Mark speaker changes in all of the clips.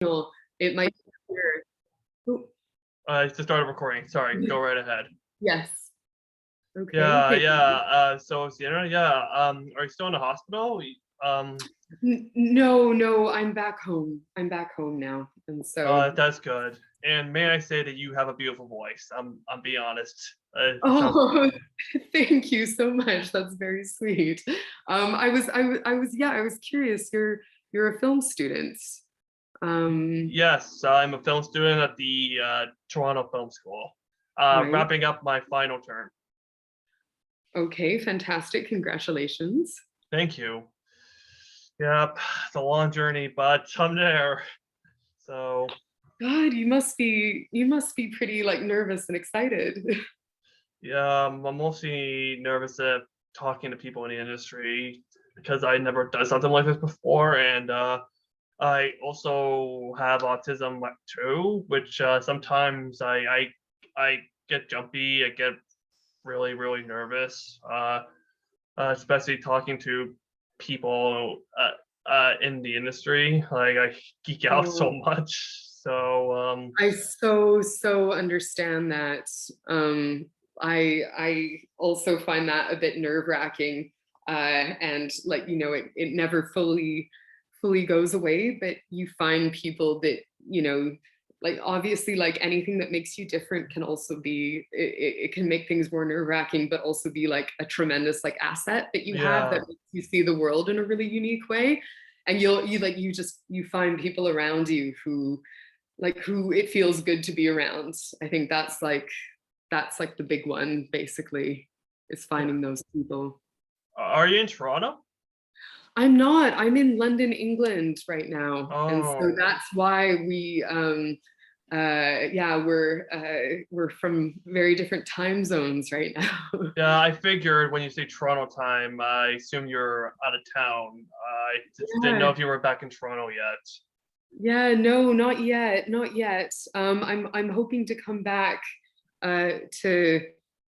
Speaker 1: it might be weird. Oh,
Speaker 2: It's the start of recording. Sorry, go right ahead.
Speaker 1: yes. Okay.
Speaker 2: Yeah,
Speaker 1: Thank
Speaker 2: yeah.
Speaker 1: you.
Speaker 2: So it's the internet. Yeah. Are you still in the hospital? Um,
Speaker 1: No, no, I'm back home. I'm back home now, and so.
Speaker 2: that's good. And may I say that you have a beautiful voice. I'm being honest. It sounds.
Speaker 1: Oh, thank you so much. That's very sweet. I was curious. You're a film student. Um,
Speaker 2: Yes, I'm a film student at the Toronto Film School.
Speaker 1: right.
Speaker 2: Wrapping up my final term.
Speaker 1: Okay, fantastic. Congratulations.
Speaker 2: Thank you. Yep, it's a long journey, but I'm there. So
Speaker 1: God, you must be pretty like nervous and excited.
Speaker 2: yeah, I'm mostly nervous at talking to people in the industry because I never done something like this before, and I also have autism too, which sometimes I get jumpy, I get really nervous, especially talking to people in the industry. Like I geek out so
Speaker 1: Oh,
Speaker 2: much. So
Speaker 1: I so understand that. I also find that a bit nerve-wracking. And like, it never fully goes away, but you find people that, like obviously like anything that makes you different can also be it can make things more nerve-wracking, but also be like a tremendous like asset that you have that
Speaker 2: yeah,
Speaker 1: makes you see the world in a really unique way. And you find people around you who it feels good to be around. I think that's like the big one basically, is
Speaker 2: yeah.
Speaker 1: finding those people.
Speaker 2: Are you in Toronto?
Speaker 1: I'm not. I'm in London, England right now. And so
Speaker 2: Oh,
Speaker 1: that's why we're from very different time zones right now.
Speaker 2: yeah. I figured when you say Toronto time, I assume you're out of town. I just didn't know
Speaker 1: Yeah.
Speaker 2: if you were back in Toronto yet.
Speaker 1: Yeah, no, not yet, not yet. I'm hoping to come back uh, to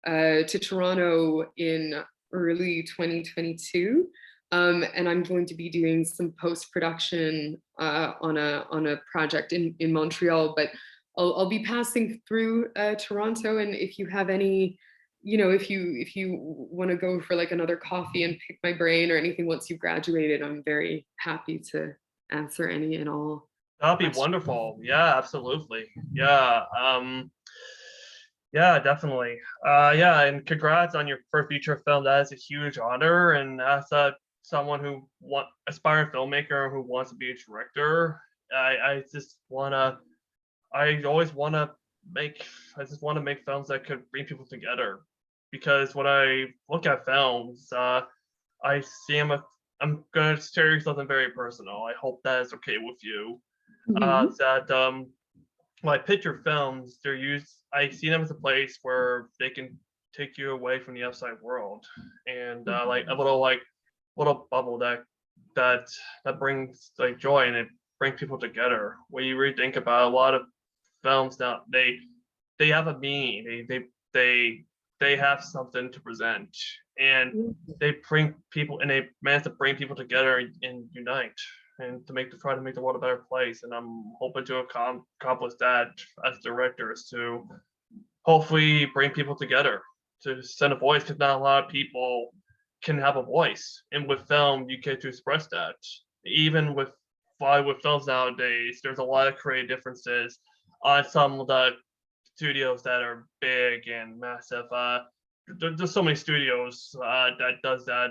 Speaker 1: to Toronto in early 2022, and I'm going to be doing some post production on a project in Montreal. But I'll be passing through Toronto, and if you have any, if you want to go for like another coffee and pick my brain or anything once you've graduated, I'm very happy to answer any and all
Speaker 2: That'd be
Speaker 1: questions.
Speaker 2: wonderful. Yeah, absolutely. Yeah. Yeah, definitely. Yeah, and congrats on your first feature film. That is a huge honor. And as someone who aspiring filmmaker who wants to be a director, I just wanna I always wanna make I just want to make films that could bring people together. Because when I look at films, I see I'm gonna share you something very personal. I hope that is okay with you.
Speaker 1: Mhm.
Speaker 2: That When I picture films, they're used. I see them as a place where they can take you away from the outside world, and like a little bubble that that brings like joy and it brings people together. When you really think about a lot of films now, they have a meaning. They they have something to present, and they bring people and they manage to bring people together and unite and to try to make the world a better place. And I'm hoping to accomplish that as directors to hopefully bring people together to send a voice because not a lot of people can have a voice. And with film, you get to express that. Even with films nowadays, there's a lot of creative differences on some of the studios that are big and massive. There's so many studios that does that.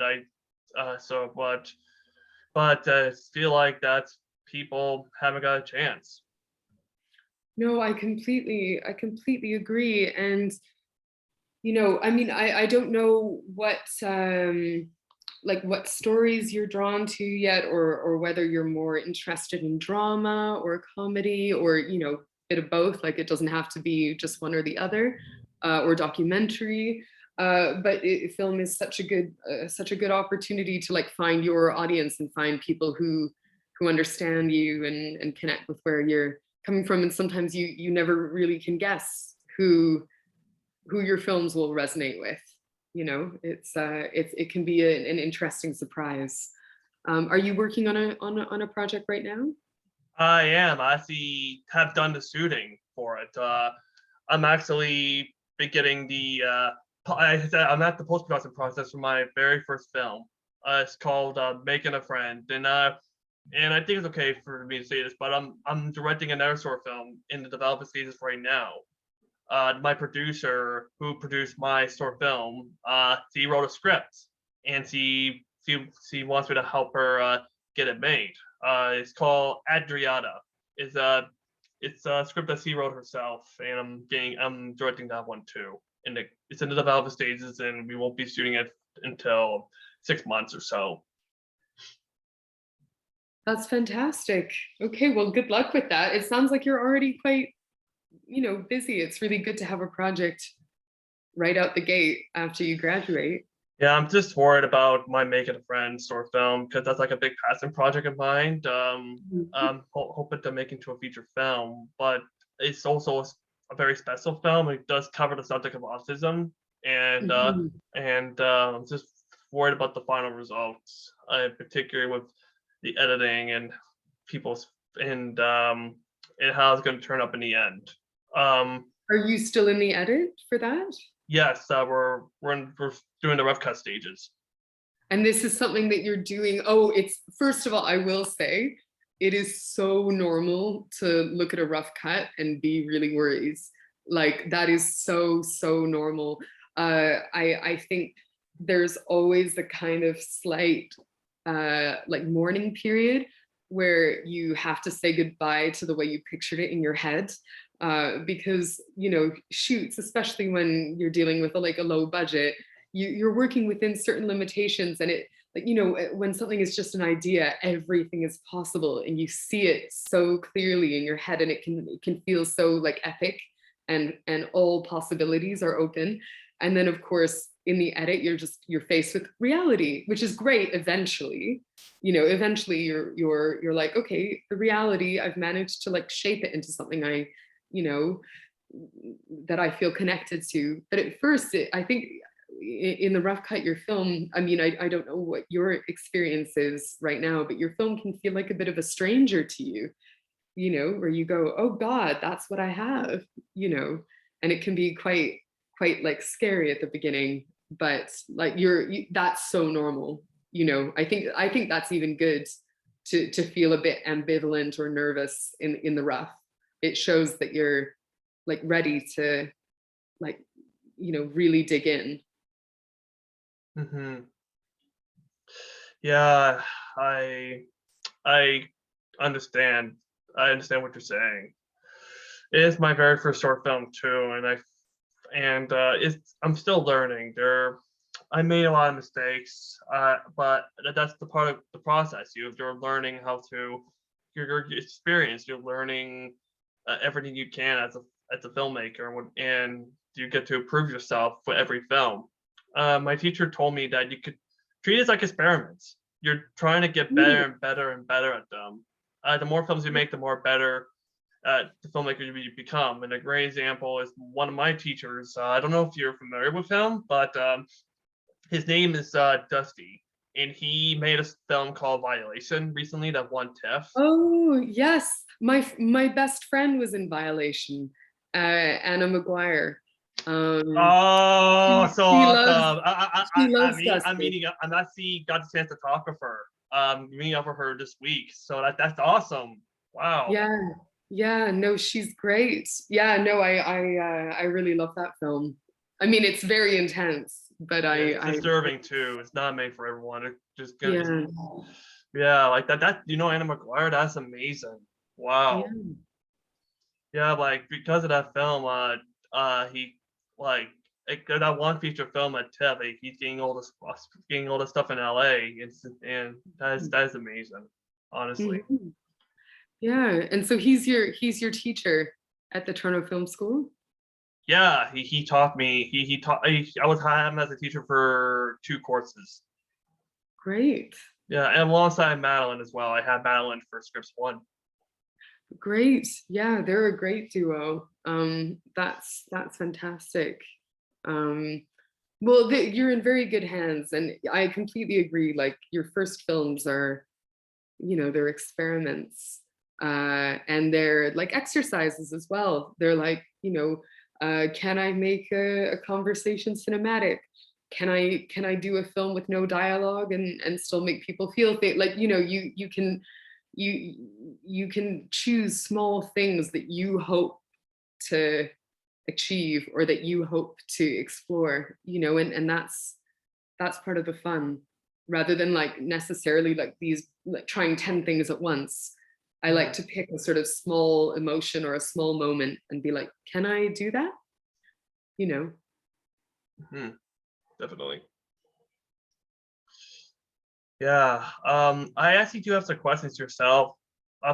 Speaker 2: But feel like that's people haven't got a chance.
Speaker 1: No, I completely agree. And I mean, I don't know what stories you're drawn to yet, or whether you're more interested in drama or comedy, or bit of both. Like it doesn't have to be just one or the other, or documentary. But film is such a good opportunity to like find your audience and find people who understand you and connect with where you're coming from. And sometimes you never really can guess who your films will resonate with. It can be an interesting surprise. Are you working on a project right now?
Speaker 2: I am. I actually have done the shooting for it. I'm actually beginning the. I'm at the post production process for my very first film. It's called "Making a Friend," and I think it's okay for me to say this, but I'm directing another short film in the development stages right now. My producer, who produced my short film, she wrote a script, and she wants me to help her get it made. It's called Adriana. It's a script that she wrote herself, and I'm directing that one too. And it's in the development stages, and we won't be shooting it until 6 months or so.
Speaker 1: That's fantastic. Okay, well, good luck with that. It sounds like you're already quite, busy. It's really good to have a project right out the gate after you graduate.
Speaker 2: Yeah, I'm just worried about my Making a Friend short film because that's like a big passion project of mine. I'm hoping to make into a feature film, but it's also a very special film. It does cover the subject of autism, and
Speaker 1: Mhm.
Speaker 2: I'm just worried about the final results, particularly with the editing and people's and how it's going to turn up in the end. Um,
Speaker 1: Are you still in the edit for that?
Speaker 2: yes, we're doing the rough cut stages.
Speaker 1: And this is something that you're doing. Oh, it's first of all, I will say it is so normal to look at a rough cut and be really worried. Like that is so, so normal. I think there's always a kind of slight like mourning period where you have to say goodbye to the way you pictured it in your head. Because shoots, especially when you're dealing with like a low budget, you're working within certain limitations, and it like when something is just an idea, everything is possible and you see it so clearly in your head, and it can feel so like epic, and all possibilities are open. And then of course in the edit you're faced with reality, which is great. Eventually you're like, okay, the reality, I've managed to like shape it into something you know that I feel connected to. But at first I think in the rough cut, your film, I mean, I don't know what your experience is right now, but your film can feel like a bit of a stranger to you, where you go, oh God, that's what I have, and it can be quite like scary at the beginning, but like that's so normal. I think that's even good to feel a bit ambivalent or nervous in the rough. It shows that you're like ready to like really dig in.
Speaker 2: Hmm. Yeah, I I understand. I understand what you're saying. It is my very first short film too, I'm still learning. I made a lot of mistakes, but that's the part of the process. You're learning how to your experience. You're learning everything you can as a filmmaker, and you get to improve yourself for every film. My teacher told me that you could treat it like experiments. You're trying to get better and better and better at them. The more films you make, the more better the filmmaker you become. And a great example is one of my teachers. I don't know if you're familiar with him, but his name is Dusty, and he made a film called Violation recently that won TIFF.
Speaker 1: Oh yes, my best friend was in Violation, Anna McGuire. Um,
Speaker 2: Oh, so
Speaker 1: she loves
Speaker 2: awesome!
Speaker 1: she loves Dusty.
Speaker 2: I'm actually got the chance to talk with her. Meeting up with her this week, so that's awesome. Wow.
Speaker 1: Yeah, yeah, no, she's great. Yeah, no, I really love that film. I mean, it's very intense, but
Speaker 2: It's
Speaker 1: I
Speaker 2: disturbing too. It's not made for everyone. It just gonna just
Speaker 1: yeah,
Speaker 2: yeah, like that Anna McGuire, that's amazing. Wow.
Speaker 1: yeah.
Speaker 2: Yeah, like because of that film, he like that one feature film at TIFF, he's getting all the stuff in LA, and that is amazing, honestly.
Speaker 1: Mhm. Yeah, and so he's your teacher at the Toronto Film School.
Speaker 2: Yeah, he taught me. He taught. I was hiring him as a teacher for 2 courses.
Speaker 1: Great.
Speaker 2: Yeah, and alongside Madeline as well. I had Madeline for scripts 1.
Speaker 1: Great. Yeah, they're a great duo. That's fantastic. Um, well, you're in very good hands, and I completely agree. Like your first films are, they're experiments. And they're like exercises as well. They're like, can I make a conversation cinematic? Can I do a film with no dialogue and still make people feel like, you can choose small things that you hope to achieve or that you hope to explore, and that's part of the fun, rather than like necessarily like these like trying 10 things at once. I like to pick a sort of small emotion or a small moment and be like, can I do that?
Speaker 2: Definitely. Yeah. I actually do have some questions yourself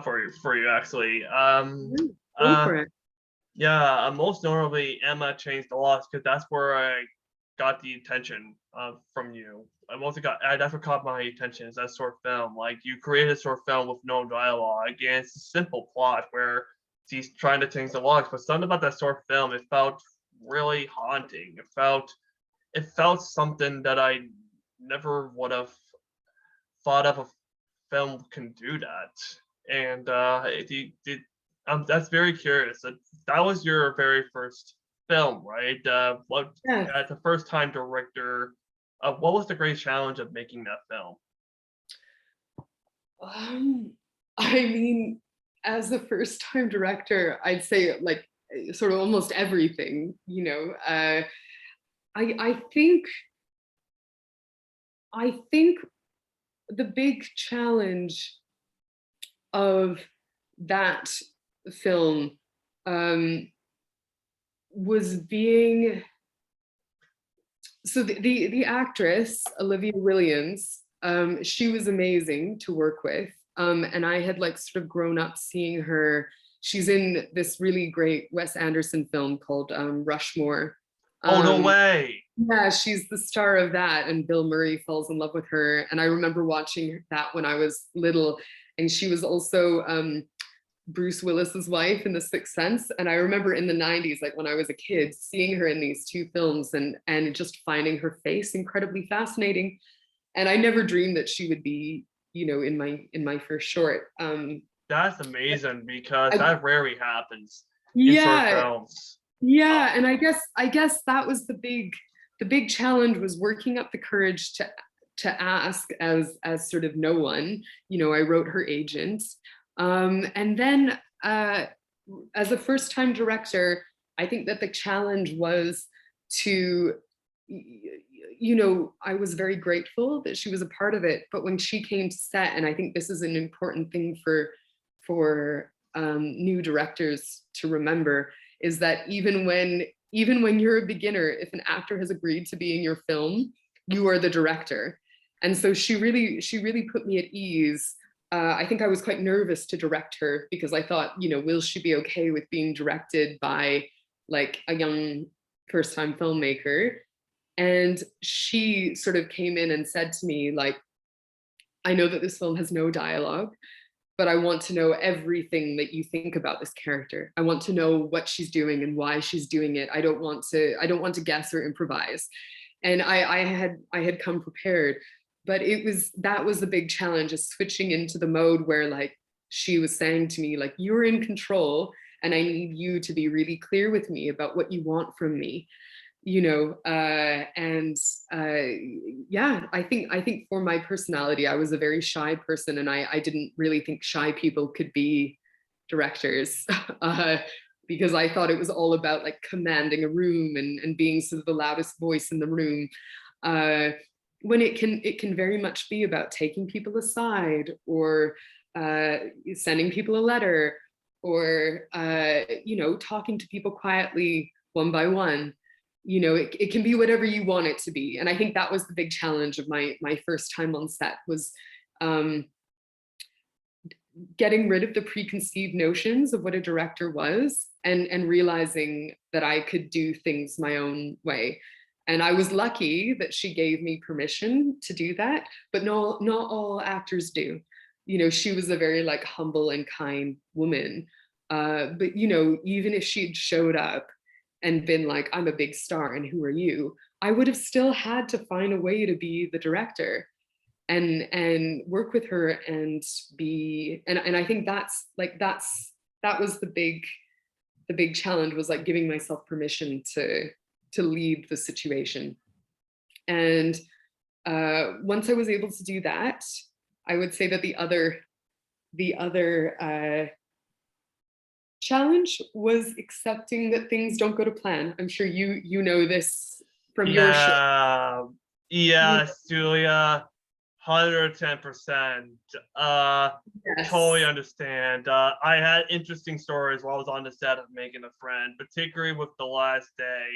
Speaker 2: for you actually.
Speaker 1: Go for it.
Speaker 2: Yeah, most notably Emma Changed the Laws, because that's where I got the attention from you. That's what caught my attention, is that short film. Like, you created a short film with no dialogue, and it's a simple plot where she's trying to change the laws, but something about that short film, it felt really haunting. It felt something that I never would have thought of a film can do that. And that's very curious. That was your very first film, right?
Speaker 1: Yeah.
Speaker 2: As a first-time director, what was the great challenge of making that film?
Speaker 1: I mean, as a first-time director, I'd say like sort of almost everything. I think the big challenge of that film was being, so the actress Olivia Williams, she was amazing to work with, and I had like sort of grown up seeing her. She's in this really great Wes Anderson film called Rushmore.
Speaker 2: Oh, no way!
Speaker 1: Yeah, she's the star of that, and Bill Murray falls in love with her. And I remember watching that when I was little, and she was also Bruce Willis's wife in The Sixth Sense. And I remember in the 90s, like when I was a kid, seeing her in these two films and just finding her face incredibly fascinating. And I never dreamed that she would be, in my first short.
Speaker 2: That's amazing, because
Speaker 1: I,
Speaker 2: that rarely happens in short
Speaker 1: yeah,
Speaker 2: films.
Speaker 1: yeah, and I guess that was the big challenge, was working up the courage to ask as sort of no one. I wrote her agent. And then as a first-time director, I think that the challenge was to, I was very grateful that she was a part of it. But when she came to set, and I think this is an important thing for new directors to remember, is that even when you're a beginner, if an actor has agreed to be in your film, you are the director. And so she really put me at ease. I think I was quite nervous to direct her, because I thought, will she be okay with being directed by like a young first-time filmmaker? And she sort of came in and said to me, like, I know that this film has no dialogue, but I want to know everything that you think about this character. I want to know what she's doing and why she's doing it. I don't want to guess or improvise. And I had come prepared, but that was the big challenge, is switching into the mode where like she was saying to me, like, you're in control and I need you to be really clear with me about what you want from me. And yeah, I think for my personality, I was a very shy person, and I didn't really think shy people could be directors, because I thought it was all about like commanding a room and being sort of the loudest voice in the room, when it can very much be about taking people aside, or sending people a letter, or talking to people quietly one by one. It can be whatever you want it to be. And I think that was the big challenge of my first time on set, was getting rid of the preconceived notions of what a director was, and realizing that I could do things my own way. And I was lucky that she gave me permission to do that, but not all actors do. She was a very like humble and kind woman. But even if she'd showed up and been like, I'm a big star and who are you, I would have still had to find a way to be the director. and work with her and be, and I think that was the big challenge, was like giving myself permission to lead the situation. And once I was able to do that, I would say that the other challenge was accepting that things don't go to plan. I'm sure you know this from your show.
Speaker 2: Yeah. Yes, Julia. 110%. Totally
Speaker 1: Yes.
Speaker 2: understand. I had interesting stories while I was on the set of Making a Friend, particularly with the last day,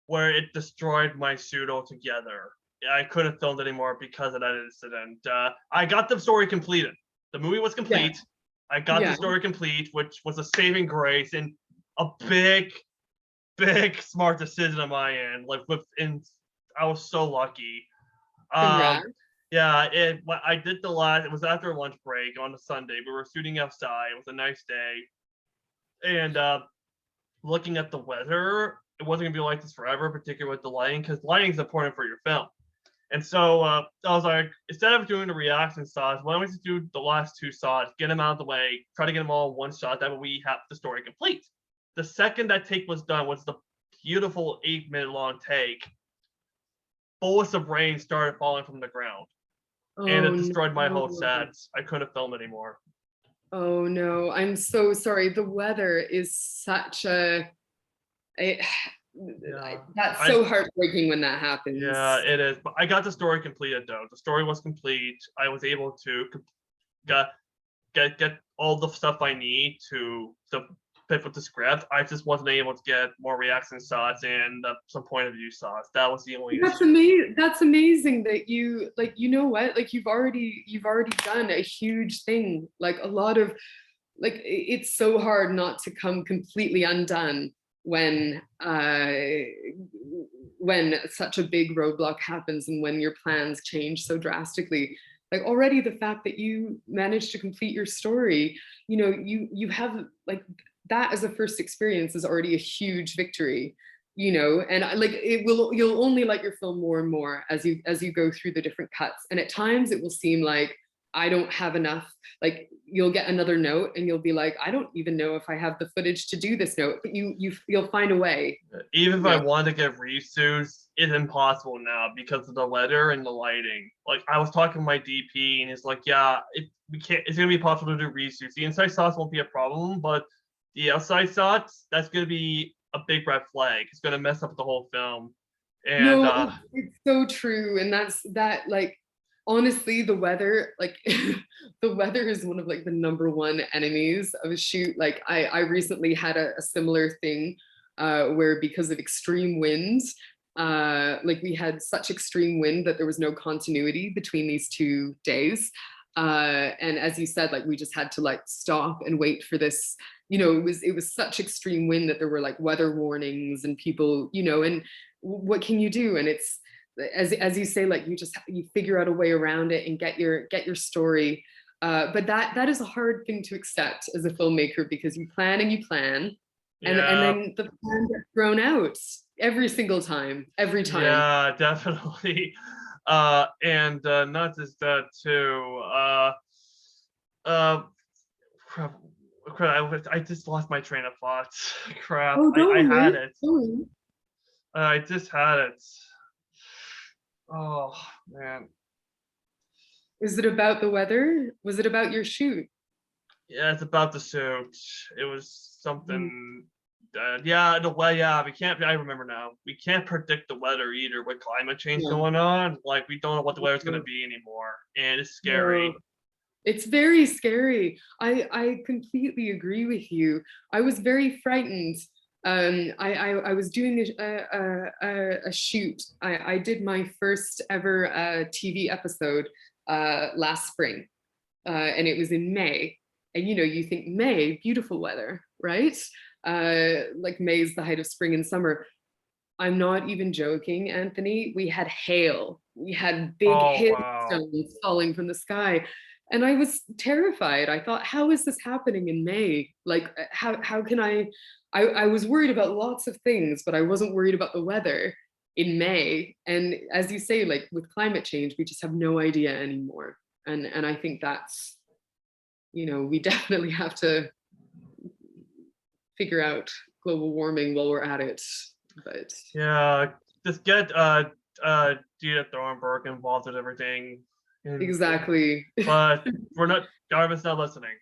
Speaker 2: where it destroyed my shoot altogether. I couldn't film anymore because of that incident. I got the story completed. The movie was
Speaker 1: Yeah.
Speaker 2: complete. I got the
Speaker 1: Yeah.
Speaker 2: story complete, which was a saving grace and a big, big smart decision on my end. I was so lucky.
Speaker 1: Congrats.
Speaker 2: Yeah, I did it was after a lunch break on a Sunday. We were shooting outside. It was a nice day. And looking at the weather, it wasn't gonna be like this forever, particularly with the lighting, because lighting is important for your film. And so I was like, instead of doing the reaction shots, why don't we just do the last two shots, get them out of the way, try to get them all in one shot, that way we have the story complete. The second that take was done was the beautiful 8-minute long take. Bullets of rain started falling from the ground. And it
Speaker 1: Oh
Speaker 2: destroyed my whole
Speaker 1: no.
Speaker 2: set. I couldn't film anymore.
Speaker 1: Oh no, I'm so sorry. The weather is such it,
Speaker 2: Yeah.
Speaker 1: that's so heartbreaking when that
Speaker 2: Yeah,
Speaker 1: happens.
Speaker 2: it is. But I got the story completed though. The story was complete. I was able to get all the stuff I need to fit with the script. I just wasn't able to get more reaction shots and some point of view shots. That was the only
Speaker 1: That's
Speaker 2: issue.
Speaker 1: amazing. That's amazing that you, like, you know what? Like you've already done a huge thing. Like a lot of, like, it's so hard not to come completely undone when such a big roadblock happens and when your plans change so drastically. Like already the fact that you managed to complete your story, you have like that as a first experience is already a huge victory. And like you'll only like your film more and more as you go through the different cuts, and at times it will seem like I don't have enough. Like you'll get another note and you'll be like, I don't even know if I have the footage to do this note, but you'll find a way.
Speaker 2: Even if
Speaker 1: you
Speaker 2: I
Speaker 1: know
Speaker 2: wanted to get reshoots, it's impossible now because of the weather and the lighting. Like I was talking to my DP and he's like, yeah, we can't. It's gonna be possible to do reshoots. The inside shots won't be a problem, but the outside shots, that's gonna be a big red flag. It's gonna mess up the whole film. And
Speaker 1: No, it's so true. And that, like, honestly, the weather, like, the weather is one of like the number one enemies of a shoot. Like, I recently had a similar thing where because of extreme winds, like we had such extreme wind that there was no continuity between these 2 days. And as you said, like we just had to like stop and wait for this. It was such extreme wind that there were like weather warnings and people, and what can you do? And it's as you say, like you figure out a way around it and get your story. But that is a hard thing to accept as a filmmaker, because you plan and you plan, and
Speaker 2: yeah,
Speaker 1: then the plan gets thrown out every single time, every time.
Speaker 2: yeah, definitely. And not just that too. Uh, crap, I just lost my train of thought. Crap,
Speaker 1: Oh,
Speaker 2: I
Speaker 1: don't
Speaker 2: had
Speaker 1: worry.
Speaker 2: it.
Speaker 1: Don't worry.
Speaker 2: I just had it. Oh man.
Speaker 1: Is it about the weather? Was it about your shoot?
Speaker 2: Yeah, it's about the suit. It was
Speaker 1: Mm.
Speaker 2: something that, yeah, the way, yeah, we can't, I remember now. We can't predict the weather either with climate change
Speaker 1: Yeah.
Speaker 2: going on. Like, we don't know what the weather's going to
Speaker 1: No,
Speaker 2: be anymore. And it's
Speaker 1: no.
Speaker 2: scary.
Speaker 1: It's very scary. I completely agree with you. I was very frightened. I was doing a shoot. I did my first ever TV episode last spring, and it was in May. And you think May, beautiful weather, right? Like May is the height of spring and summer. I'm not even joking, Anthony. We had hail. We had big
Speaker 2: Oh, wow.
Speaker 1: hailstones falling from the sky. And I was terrified. I thought, how is this happening in May? Like, how can I was worried about lots of things, but I wasn't worried about the weather. in May. And as you say, like with climate change, we just have no idea anymore. And I think that's, you know, we definitely have to figure out global warming while we're at it. But
Speaker 2: Yeah, just get Dita Thornburg involved with everything.
Speaker 1: exactly.
Speaker 2: But we're not, government's not listening.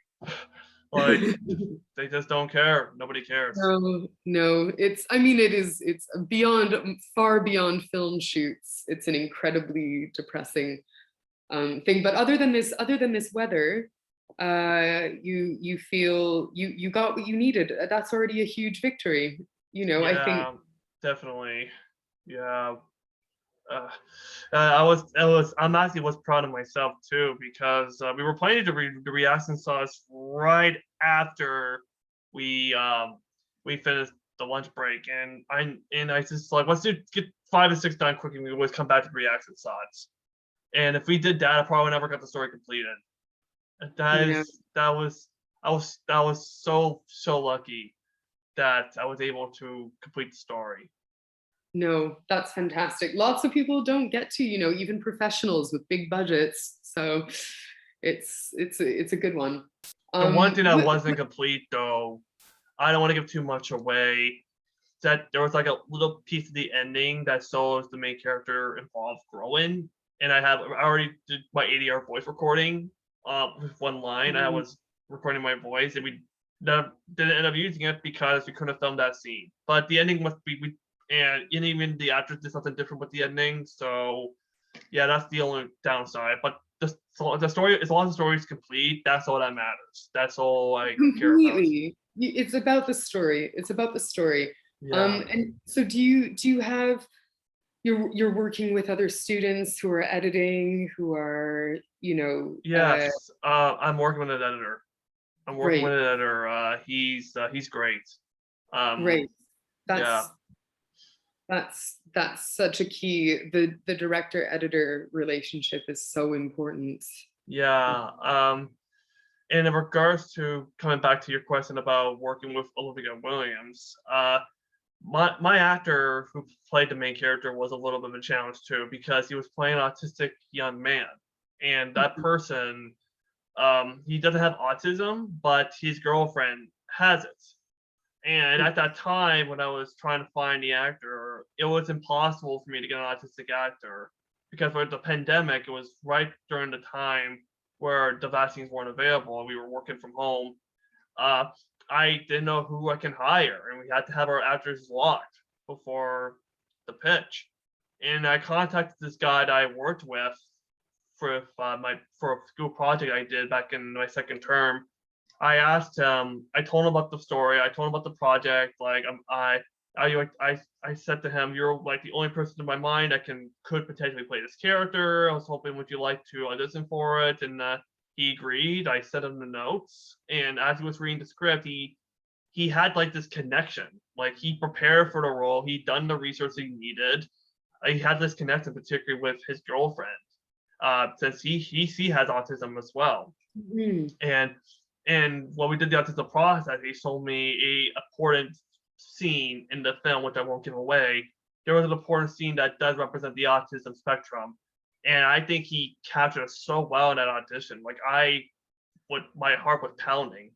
Speaker 2: Like, they just don't care. Nobody cares.
Speaker 1: No, it's, I mean, it's beyond, far beyond film shoots. It's an incredibly depressing thing. But other than this weather, you feel you got what you needed. That's already a huge victory. You know, I think
Speaker 2: definitely. Yeah. I'm actually was proud of myself too, because we were planning to the reaction sauce right after we finished the lunch break, and I just like, let's get 5 to 6 done quickly. We always come back to the reaction shots, and if we did that, I probably never got the story completed. That was so lucky that I was able to complete the story.
Speaker 1: no, that's fantastic. Lots of people don't get to, you know, even professionals with big budgets. So it's a good one.
Speaker 2: The one thing that wasn't complete, though, I don't want to give too much away, that there was like a little piece of the ending that shows the main character involved growing, and I already did my ADR voice recording with one line. I was recording my voice, and we didn't end up using it because we couldn't have filmed that scene. But the ending must be, and even the actress did something different with the ending. So yeah, that's the only downside. But the story, as long as the story is complete, that's all that matters. That's all I care about.
Speaker 1: Completely. It's about the story. It's about the story.
Speaker 2: Yeah.
Speaker 1: And so do you have, you're working with other students who are editing, who are, you know,
Speaker 2: Yes, I'm working with an editor. I'm working
Speaker 1: great,
Speaker 2: with an editor. He's great.
Speaker 1: great.
Speaker 2: Yeah.
Speaker 1: That's such a key. The director editor relationship is so important.
Speaker 2: Yeah. And in regards to coming back to your question about working with Olivia Williams, my actor who played the main character was a little bit of a challenge too, because he was playing an autistic young man, and that person, he doesn't have autism, but his girlfriend has it. And at that time, when I was trying to find the actor, it was impossible for me to get an autistic actor, because with the pandemic, it was right during the time where the vaccines weren't available and we were working from home. I didn't know who I can hire, and we had to have our actors locked before the pitch. And I contacted this guy that I worked with for a school project I did back in my second term. I asked him. I told him about the story. I told him about the project. Like I said to him, "You're like the only person in my mind that could potentially play this character. I was hoping, would you like to audition for it?" And he agreed. I sent him the notes, and as he was reading the script, he had like this connection. Like, he prepared for the role. He'd done the research he needed. He had this connection, particularly with his girlfriend, since he has autism as well. And when we did the autism process, he told me a important scene in the film, which I won't give away. There was an important scene that does represent the autism spectrum, and I think he captured it so well in that audition. Like, my heart was pounding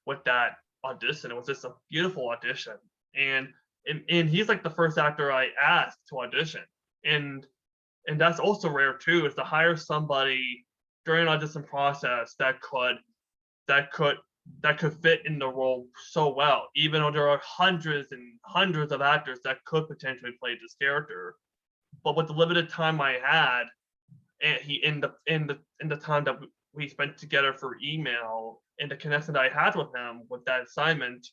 Speaker 2: with that audition. It was just a beautiful audition, and he's like the first actor I asked to audition, and that's also rare too, is to hire somebody during an audition process that could fit in the role so well, even though there are hundreds and hundreds of actors that could potentially play this character. But with the limited time I had, and in the time that we spent together for email, and the connection that I had with him with that assignment,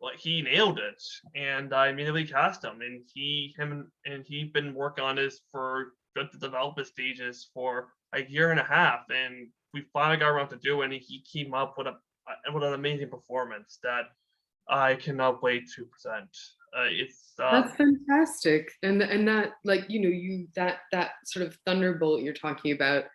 Speaker 2: like, he nailed it. And I immediately cast him, and he'd been working on this for the development stages for a year and a half, and we finally got around to doing it. He came up with an amazing performance that I cannot wait to present.
Speaker 1: That's fantastic. And that, like, you know, that sort of thunderbolt you're talking about,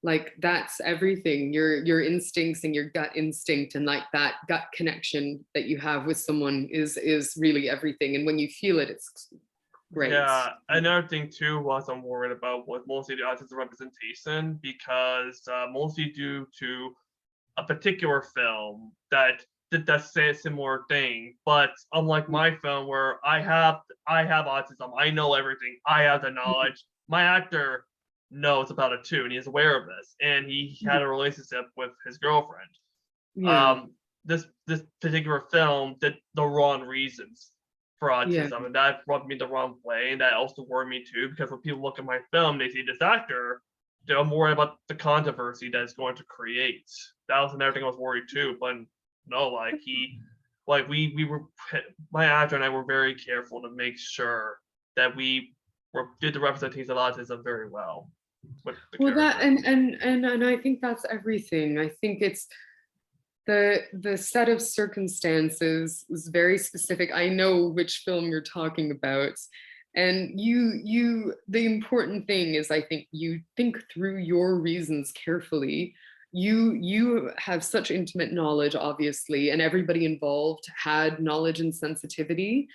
Speaker 1: like, that's everything. Your instincts and your gut instinct, and like that gut connection that you have with someone is really everything. And when you feel it, it's Great.
Speaker 2: Yeah, another thing too was I'm worried about was mostly the autism representation because mostly due to a particular film that did that say a similar thing. But unlike my film where I have autism, I know everything, I have the knowledge. My actor knows about it too, and he's aware of this, and he had a relationship with his girlfriend.
Speaker 1: Yeah,
Speaker 2: This particular film did the wrong reasons for
Speaker 1: yeah,
Speaker 2: autism, and that rubbed me the wrong way, and that also worried me too because when people look at my film, they see this actor, they're worried about the controversy that it's going to create. That was another thing I was worried too, but no, like we were, my actor and I were very careful to make sure that we did the representation of autism very well with the
Speaker 1: well, that
Speaker 2: character.
Speaker 1: and I think that's everything. I think it's the set of circumstances was very specific. I know which film you're talking about. And the important thing is, I think you think through your reasons carefully. You have such intimate knowledge, obviously, and everybody involved had knowledge and sensitivity.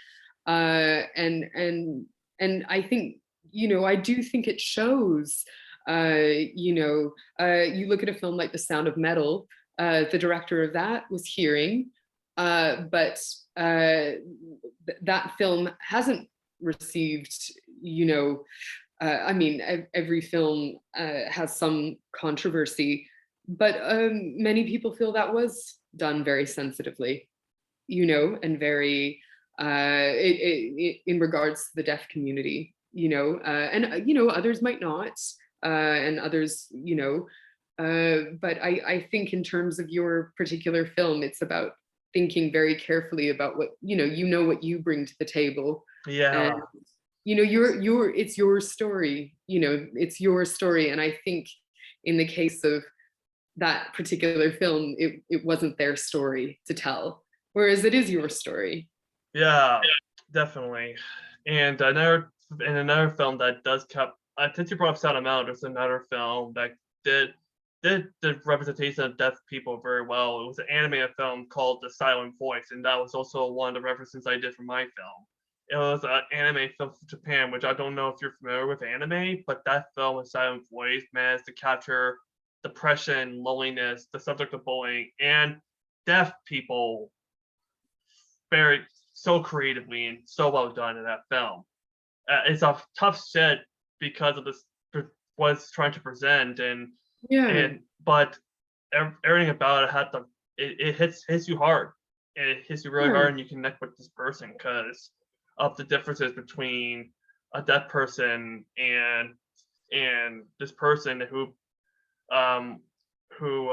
Speaker 1: And I think, I do think it shows. You look at a film like The Sound of Metal. The director of that was hearing, but that film hasn't received, I mean, every film has some controversy, but many people feel that was done very sensitively, and very in regards to the deaf community, and others might not, and others, but I think in terms of your particular film, it's about thinking very carefully about what, what you bring to the table. And
Speaker 2: Yeah,
Speaker 1: it's your story, it's your story. And I think in the case of that particular film, it wasn't their story to tell, whereas it is your story.
Speaker 2: yeah, definitely. And another film that does kept since you brought up Sound of Metal, there's another film that did did the representation of deaf people very well. It was an animated film called The Silent Voice, and that was also one of the references I did for my film. It was an anime film from Japan, which I don't know if you're familiar with anime, but that film, A Silent Voice, managed to capture depression, loneliness, the subject of bullying, and deaf people very so creatively and so well done in that film. It's a tough shit because of this was trying to present
Speaker 1: Yeah,
Speaker 2: but everything about it had it hits you hard, and it hits you really
Speaker 1: yeah,
Speaker 2: hard, and you connect with this person because of the differences between a deaf person and this person um who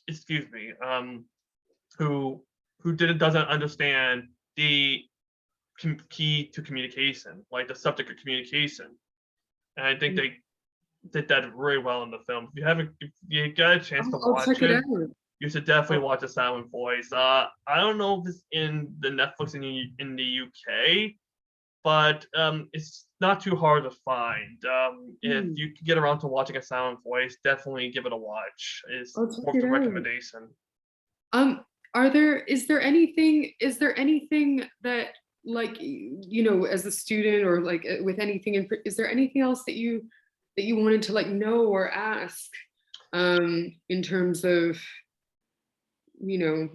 Speaker 2: excuse me who doesn't understand the key to communication, like the subject of communication. And I think they did that really well in the film. If you get a chance to
Speaker 1: I'll
Speaker 2: watch
Speaker 1: check it
Speaker 2: it,
Speaker 1: out.
Speaker 2: you should definitely watch The Silent Voice. I don't know if it's in the Netflix in the UK, but it's not too hard to find. If
Speaker 1: Hmm,
Speaker 2: you can get around to watching A Silent Voice, definitely give it a watch. It's
Speaker 1: I'll check
Speaker 2: worth
Speaker 1: it
Speaker 2: the
Speaker 1: out.
Speaker 2: recommendation.
Speaker 1: Um, is there anything that, like, as a student, or like with anything is there anything else that you wanted to, like, know or ask, in terms of, you know,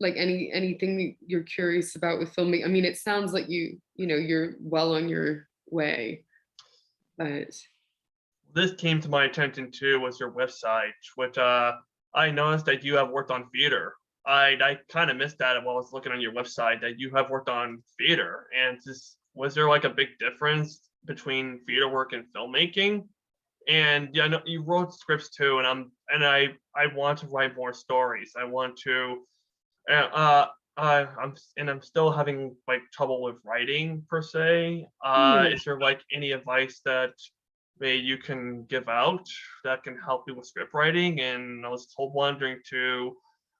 Speaker 1: like anything that you're curious about with filming? I mean, it sounds like you're well on your way, but
Speaker 2: This came to my attention too was your website, which I noticed that you have worked on theater. I kind of missed that while I was looking on your website that you have worked on theater. And just was there like a big difference between theater work and filmmaking? And yeah, no, you wrote scripts too, and I want to write more stories. I want to I'm still having like trouble with writing per se.
Speaker 1: yeah.
Speaker 2: Is there like any advice that maybe you can give out that can help you with script writing? And I was wondering too,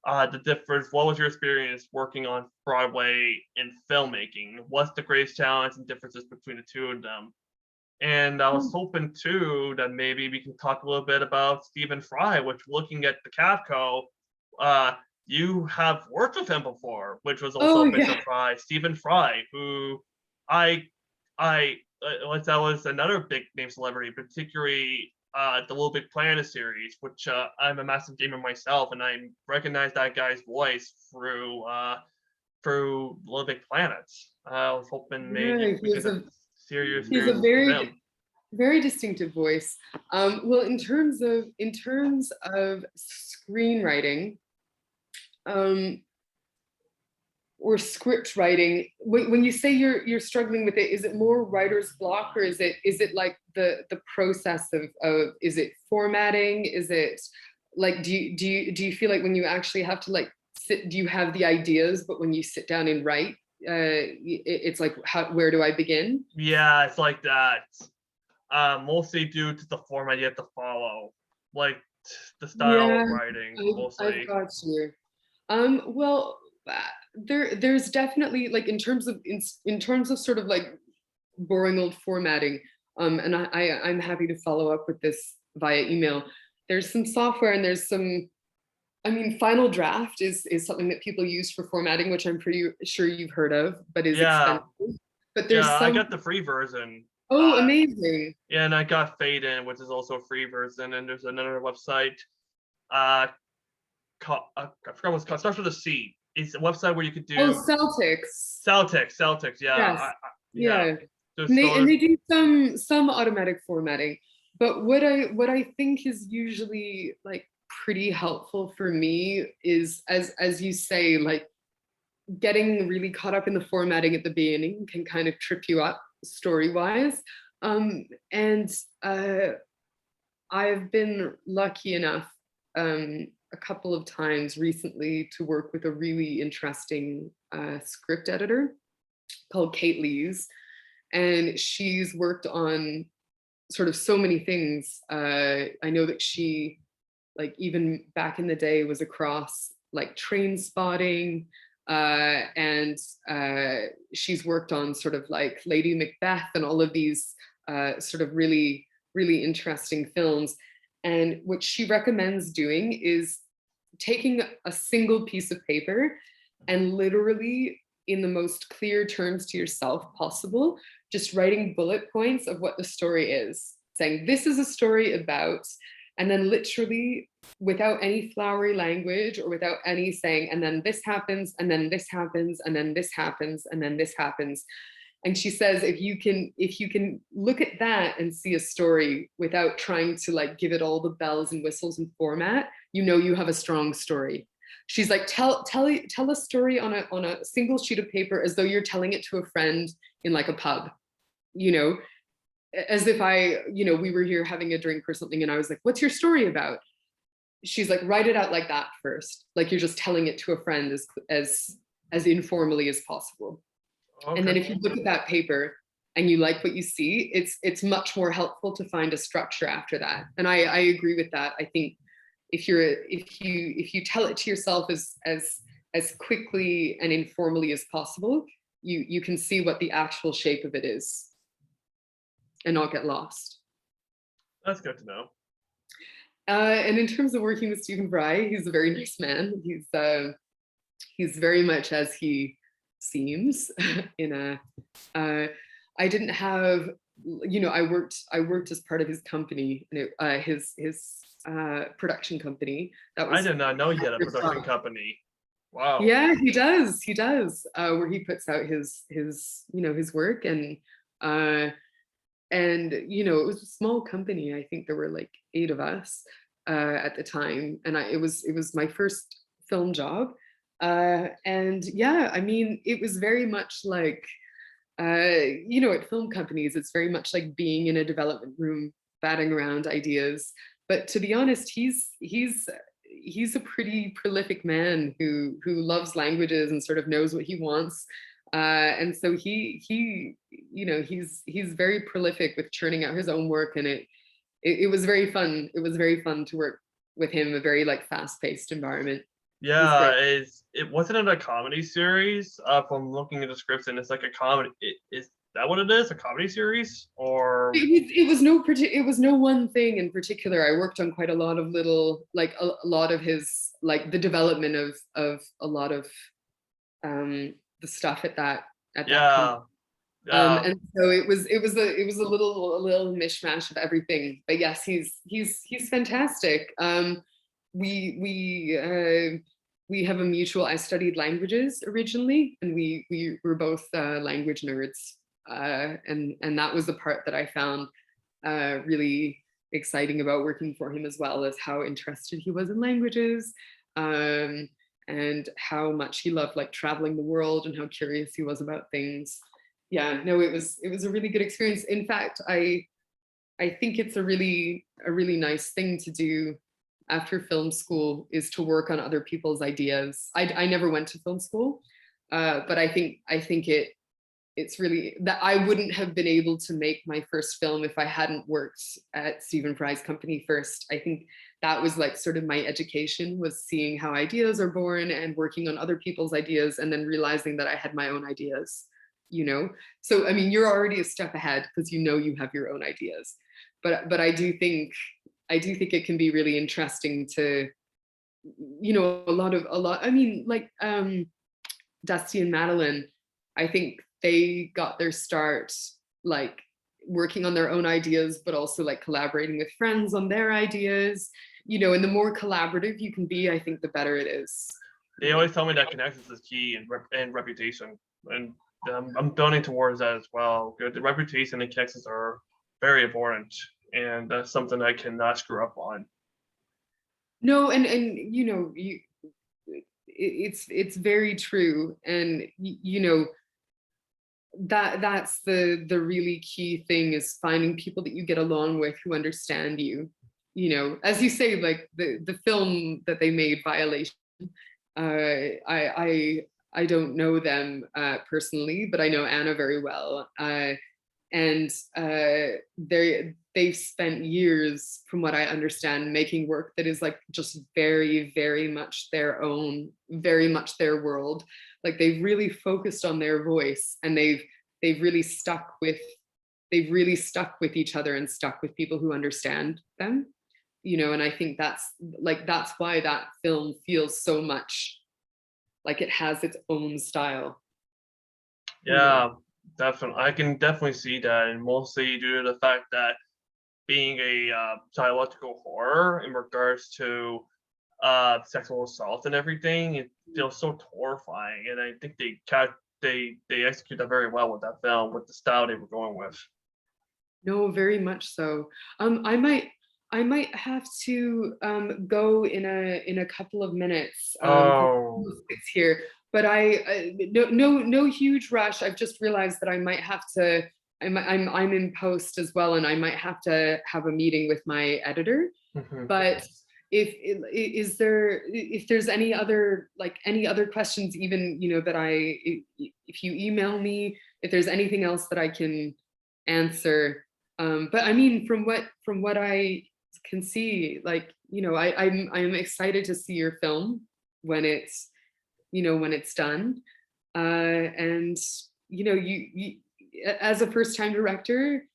Speaker 2: the difference. What was your experience working on Broadway and filmmaking? What's the greatest challenge and differences between the two of them? And I was hoping too that maybe we can talk a little bit about Stephen Fry, which looking at the Capco, uh, you have worked with him before, which was also
Speaker 1: Oh
Speaker 2: a big
Speaker 1: yeah.
Speaker 2: surprise. Stephen Fry, who that was another big name celebrity, particularly the Little Big Planet series, which I'm a massive gamer myself, and I recognize that guy's voice through Little Big Planet. I was hoping maybe
Speaker 1: Yeah,
Speaker 2: we could have serious
Speaker 1: he has a
Speaker 2: experiences with him.
Speaker 1: very distinctive voice. Well, in terms of screenwriting, um, or script writing, when you say you're struggling with it, is it more writer's block, or is it like the process of is it formatting? Is it like do you feel like when you actually have to like sit, do you have the ideas, but when you sit down and write, it's like where do I begin?
Speaker 2: Yeah, it's like that. Mostly due to the format you have to follow, like the style
Speaker 1: Yeah,
Speaker 2: of writing,
Speaker 1: I've
Speaker 2: mostly.
Speaker 1: got you. Well, there's definitely like in terms of sort of like boring old formatting. And I'm happy to follow up with this via email. There's some software and there's some. I mean, Final Draft is something that people use for formatting, which I'm pretty sure you've heard of, but is
Speaker 2: Yeah,
Speaker 1: expensive. But there's
Speaker 2: yeah, I
Speaker 1: some.
Speaker 2: got the free version.
Speaker 1: Oh, amazing!
Speaker 2: Yeah, and I got Fade In, which is also a free version. And there's another website, uh, I forgot what it's called. It starts with a C. It's a website where you could
Speaker 1: Oh,
Speaker 2: do
Speaker 1: Celtics.
Speaker 2: Celtics. Yeah,
Speaker 1: Yes.
Speaker 2: yeah.
Speaker 1: Yeah.
Speaker 2: There's
Speaker 1: And
Speaker 2: sort
Speaker 1: they
Speaker 2: of
Speaker 1: do some automatic formatting. But what I think is usually like pretty helpful for me is as you say, like getting really caught up in the formatting at the beginning can kind of trip you up story wise. And I've been lucky enough a couple of times recently to work with a really interesting script editor called Kate Lees, and she's worked on sort of so many things. I know that she, like, even back in the day, was across like Train Spotting, and she's worked on sort of like Lady Macbeth and all of these sort of really interesting films. And what she recommends doing is taking a single piece of paper and literally, in the most clear terms to yourself possible, just writing bullet points of what the story is, saying, this is a story about, and then literally without any flowery language or without any saying, and then this happens, and then this happens, and then this happens, and then this happens. And she says, if you can look at that and see a story without trying to like give it all the bells and whistles and format, you know you have a strong story. She's like, tell a story on a single sheet of paper as though you're telling it to a friend in like a pub, you know, as if we were here having a drink or something, and I was like, what's your story about? She's like, write it out like that first, like you're just telling it to a friend as informally as possible. And then
Speaker 2: okay.
Speaker 1: if you look at that paper and you like what you see, it's much more helpful to find a structure after that. And I agree with that. I think if you tell it to yourself as quickly and informally as possible, you can see what the actual shape of it is and not get lost.
Speaker 2: That's good to know.
Speaker 1: And in terms of working with Stephen Fry, he's a very nice man. He's very much as he seems. In a, I didn't have, I worked as part of his company, his production company. That
Speaker 2: I
Speaker 1: was
Speaker 2: did not know he had a production company. Wow.
Speaker 1: Yeah, he does. He does. Where he puts out his work, uh, and it was a small company. I think there were like 8 of us at the time, and it was my first film job. And yeah, I mean, it was very much like at film companies, it's very much like being in a development room, batting around ideas. But to be honest, he's a pretty prolific man who loves languages and sort of knows what he wants. And so he's very prolific with churning out his own work, and it was very fun. It was very fun to work with him, a very like fast-paced environment. It was
Speaker 2: Yeah,
Speaker 1: great.
Speaker 2: it wasn't a comedy series. From looking at the scripts, and it's like a comedy. that what it is? A comedy series or?
Speaker 1: It was no one thing in particular. I worked on quite a lot of little, like a lot of his, like the development of a lot of the stuff at that company.
Speaker 2: Yeah.
Speaker 1: And so it was a little mishmash of everything. But yes, he's fantastic. We have a mutual. I studied languages originally, and we were both language nerds. And that was the part that I found really exciting about working for him, as well as how interested he was in languages, and how much he loved like traveling the world and how curious he was about things. Yeah, no, it was a really good experience. In fact, I think it's a really nice thing to do after film school, is to work on other people's ideas. I never went to film school, but I think it's really that I wouldn't have been able to make my first film if I hadn't worked at Stephen Fry's company first. I think that was like sort of my education, was seeing how ideas are born and working on other people's ideas, and then realizing that I had my own ideas, you know? So, I mean, you're already a step ahead because you know you have your own ideas. But I do think it can be really interesting to, you know, I mean, like Dusty and Madeline, I think they got their start like working on their own ideas, but also like collaborating with friends on their ideas, you know, and the more collaborative you can be, I think the better it is.
Speaker 2: They always tell me that connections is key and reputation, and I'm building towards that as well. The reputation and connections are very important, and that's something I cannot screw up on.
Speaker 1: No, and you know, it's very true, and you know, that's the really key thing, is finding people that you get along with who understand you. You know, as you say, like the film that they made, Violation, I don't know them personally, but I know Anna very well, and they've spent years, from what I understand, making work that is like just very, very much their own, very much their world. Like they've really focused on their voice, and they've really stuck with each other and stuck with people who understand them, you know. And I think that's why that film feels so much like it has its own style.
Speaker 2: Yeah, definitely. I can definitely see that, and mostly due to the fact that being a psychological horror in regards to sexual assault and everything, it feels so horrifying. And I think they execute that very well with that film, with the style they were going with.
Speaker 1: No, very much so. I might have to go in a couple of minutes.
Speaker 2: Oh,
Speaker 1: It's here, but no huge rush. I've just realized that I might have to. I'm in post as well, and I might have to have a meeting with my editor. But if there's any other questions, even, you know, that if you email me, if there's anything else that I can answer. But I mean, from what I can see, like, you know, I'm excited to see your film when it's done. And you know, you as a first-time director,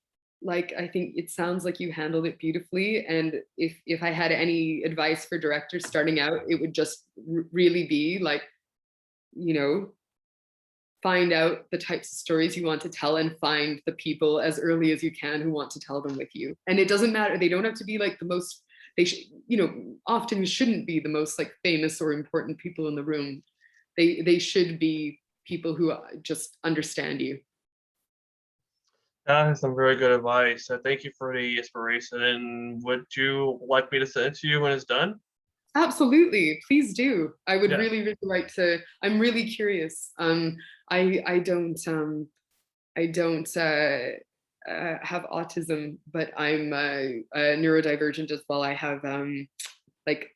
Speaker 1: like, I think it sounds like you handled it beautifully. And if I had any advice for directors starting out, it would just really be like, you know, find out the types of stories you want to tell, and find the people as early as you can who want to tell them with you. And it doesn't matter, they don't have to be like the most, you know, often shouldn't be the most like famous or important people in the room. They should be people who just understand you.
Speaker 2: that is some very good advice. Thank you for the inspiration. And would you like me to send it to you when it's done?
Speaker 1: Absolutely, please do. I would
Speaker 2: Yes.
Speaker 1: really like to. I'm really curious. I don't have autism, but I'm neurodivergent as well. I have like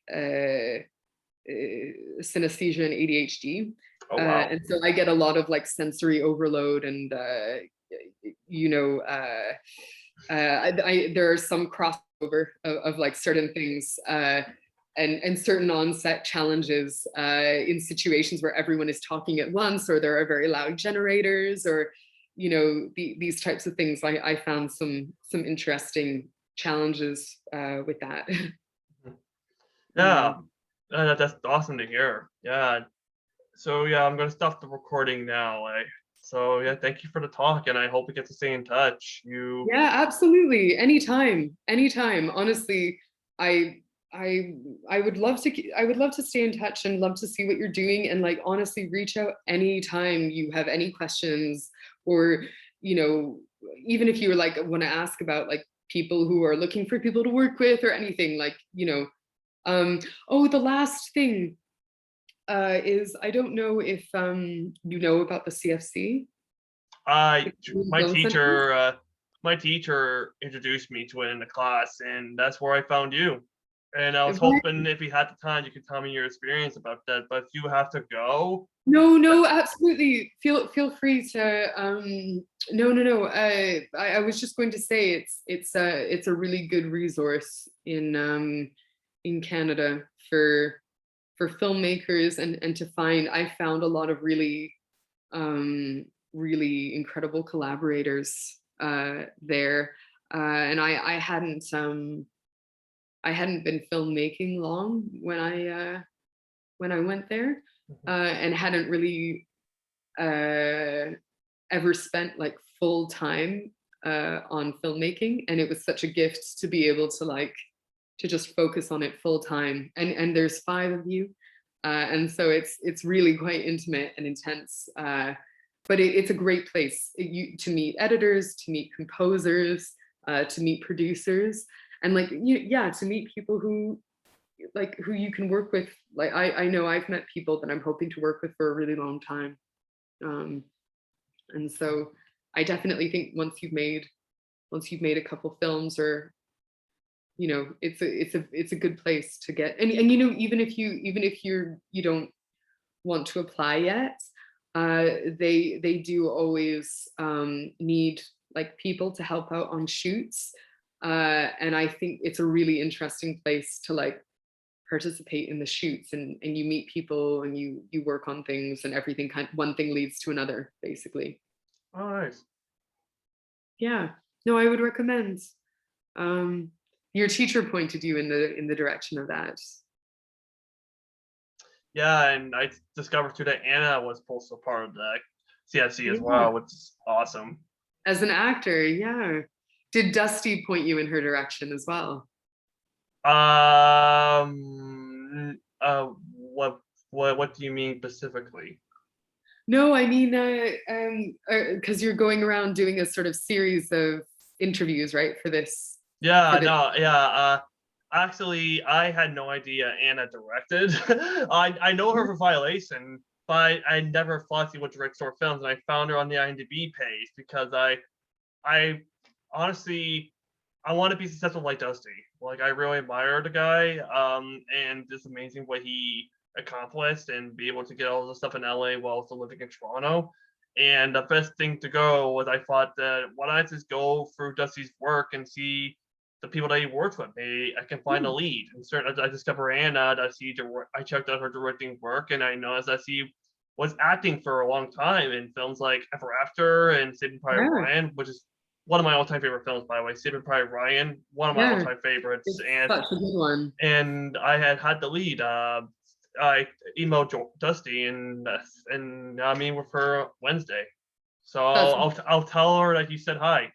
Speaker 1: synesthesia and ADHD,
Speaker 2: Oh wow.
Speaker 1: and so I get a lot of like sensory overload, and you know, there are some crossover of like certain things. And certain on-set challenges in situations where everyone is talking at once, or there are very loud generators, or, you know, these types of things, I found some interesting challenges with that.
Speaker 2: Yeah, that's awesome to hear. Yeah. So yeah, I'm gonna stop the recording now. So yeah, thank you for the talk, and I hope we get to stay in touch.
Speaker 1: Yeah, absolutely. Anytime, anytime. Honestly, I I would love to stay in touch and love to see what you're doing, and like honestly reach out anytime you have any questions, or you know, even if you were like want to ask about like people who are looking for people to work with or anything, like, you know. Oh, the last thing is I don't know if you know about the CFC.
Speaker 2: I my
Speaker 1: Film Center?
Speaker 2: teacher my teacher introduced me to it in the class, and that's where I found you. And I was hoping if you had the time, you could tell me your experience about that. But if you have to go,
Speaker 1: No,
Speaker 2: that,
Speaker 1: no, absolutely. Feel free to no, no, no. I was just going to say it's a really good resource in Canada for filmmakers, and to find, I found a lot of really really incredible collaborators there. And I hadn't been filmmaking long when I went there, and hadn't really ever spent like full time on filmmaking, and it was such a gift to be able to like to just focus on it full time. And there's 5 of you, and so it's really quite intimate and intense. But it's a great place to meet editors, to meet composers, to meet producers, and like yeah, to meet people who you can work with. Like I know I've met people that I'm hoping to work with for a really long time. And so I definitely think once you've made a couple films, or you know, it's a good place to get. And you know, even if you don't want to apply yet, they do always need like people to help out on shoots, and I think it's a really interesting place to like participate in the shoots, and you meet people, and you work on things, and everything one thing leads to another, basically.
Speaker 2: oh, nice.
Speaker 1: Yeah, no, I would recommend. Your teacher pointed you in the direction of that.
Speaker 2: Yeah, and I discovered too that Anna was also part of the CFC as
Speaker 1: Yeah,
Speaker 2: well, which is awesome.
Speaker 1: as an actor, yeah. Did Dusty point you in her direction as well?
Speaker 2: What do you mean specifically?
Speaker 1: No, I mean, because you're going around doing a sort of series of interviews, right? For this,
Speaker 2: Yeah,
Speaker 1: for this.
Speaker 2: no, yeah. Actually, I had no idea Anna directed. I know her for Violation, but I never thought she would direct short films, and I found her on the IMDb page because I honestly I want to be successful like Dusty. Like I really admire the guy, and it's amazing what he accomplished and be able to get all the stuff in LA while still living in Toronto. And the best thing to go was I thought that why not I just go through Dusty's work and see the people that he works with. Maybe I can find a lead. And certainly I discovered Anna that I checked out her directing work, and I noticed that she was acting for a long time in films like Ever After and Saving Private
Speaker 1: Yeah,
Speaker 2: Ryan, which is one of my all-time favorite films, by the way. Saving Private Ryan, one of my
Speaker 1: yeah,
Speaker 2: all-time favorites,
Speaker 1: it's such a good one.
Speaker 2: and I had the lead. I emailed Dusty, and I mean with her Wednesday, so
Speaker 1: That's
Speaker 2: I'll tell her that you said hi.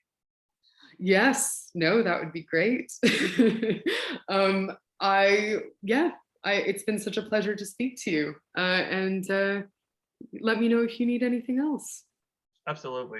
Speaker 1: Yes, no, that would be great. I yeah, it's been such a pleasure to speak to you, and let me know if you need anything else.
Speaker 2: Absolutely.